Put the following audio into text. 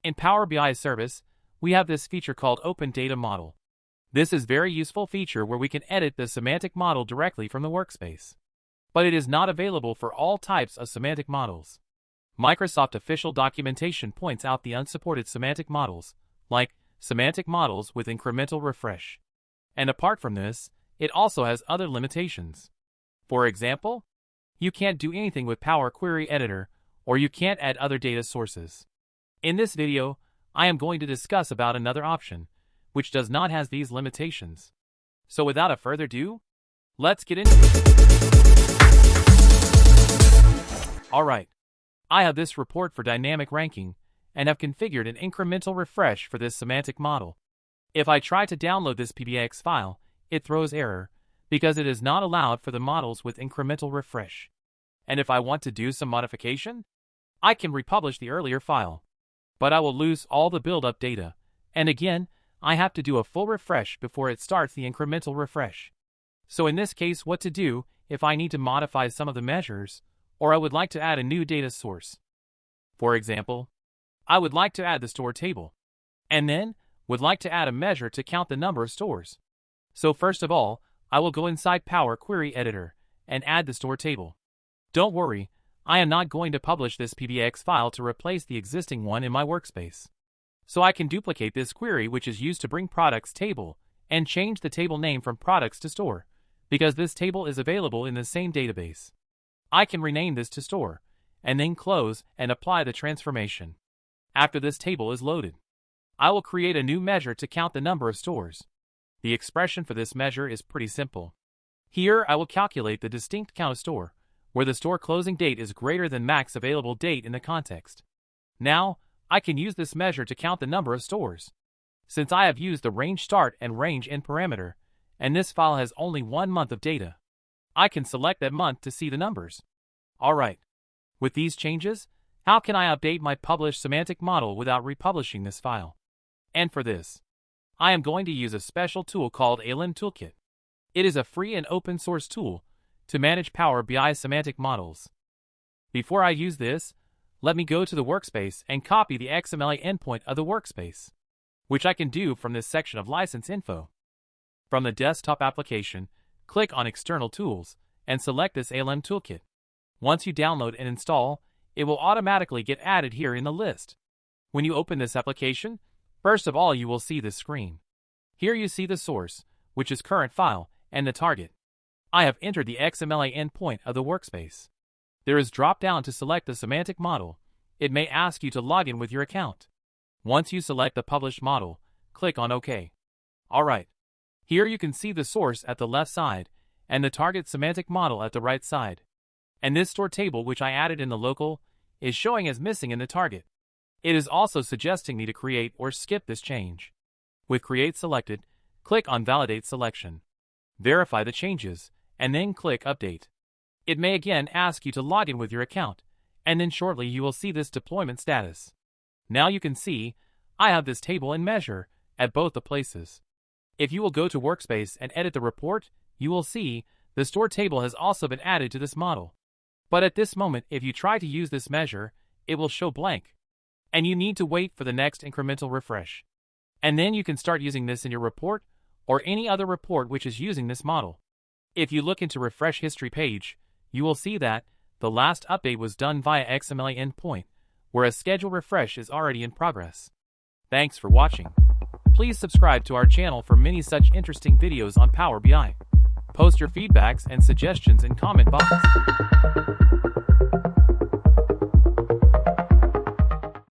In Power BI service, we have this feature called Open Data Model. This is a very useful feature where we can edit the semantic model directly from the workspace. But it is not available for all types of semantic models. Microsoft official documentation points out the unsupported semantic models, like semantic models with incremental refresh. And apart from this, it also has other limitations. For example, you can't do anything with Power Query Editor, or you can't add other data sources. In this video, I am going to discuss about another option, which does not have these limitations. So without a further ado, let's get into it. Alright, I have this report for dynamic ranking, and have configured an incremental refresh for this semantic model. If I try to download this PBIX file, it throws error, because it is not allowed for the models with incremental refresh. And if I want to do some modification, I can republish the earlier file. But I will lose all the build-up data, and again, I have to do a full refresh before it starts the incremental refresh. So in this case, what to do if I need to modify some of the measures, or I would like to add a new data source. For example, I would like to add the store table, and then would like to add a measure to count the number of stores. So first of all, I will go inside Power Query Editor and add the store table. Don't worry, I am not going to publish this PBIX file to replace the existing one in my workspace. So I can duplicate this query, which is used to bring products table, and change the table name from products to store, because this table is available in the same database. I can rename this to store, and then close and apply the transformation. After this table is loaded, I will create a new measure to count the number of stores. The expression for this measure is pretty simple. Here I will calculate the distinct count of store, where the store closing date is greater than max available date in the context. Now, I can use this measure to count the number of stores. Since I have used the range start and range end parameter, and this file has only 1 month of data, I can select that month to see the numbers. Alright, with these changes, how can I update my published semantic model without republishing this file? And for this, I am going to use a special tool called Helpline Toolkit. It is a free and open source tool to manage Power BI semantic models. Before I use this, let me go to the workspace and copy the XMLA endpoint of the workspace, which I can do from this section of license info. From the desktop application, click on External Tools and select this Helpline Toolkit. Once you download and install, it will automatically get added here in the list. When you open this application, first of all you will see this screen. Here you see the source, which is current file, and the target. I have entered the XMLA endpoint of the workspace. There is drop down to select the semantic model. It may ask you to log in with your account. Once you select the published model, click on OK. Alright. Here you can see the source at the left side, and the target semantic model at the right side. And this store table, which I added in the local, is showing as missing in the target. It is also suggesting me to create or skip this change. With Create selected, click on Validate Selection. Verify the changes, and then click Update. It may again ask you to log in with your account, and then shortly you will see this deployment status. Now you can see, I have this table and measure at both the places. If you will go to Workspace and edit the report, you will see the store table has also been added to this model. But at this moment, if you try to use this measure, it will show blank. And you need to wait for the next incremental refresh. And then you can start using this in your report, or any other report which is using this model. If you look into Refresh History page, you will see that the last update was done via XMLA endpoint, where a scheduled refresh is already in progress. Thanks for watching. Please subscribe to our channel for many such interesting videos on Power BI. Post your feedbacks and suggestions in comment box.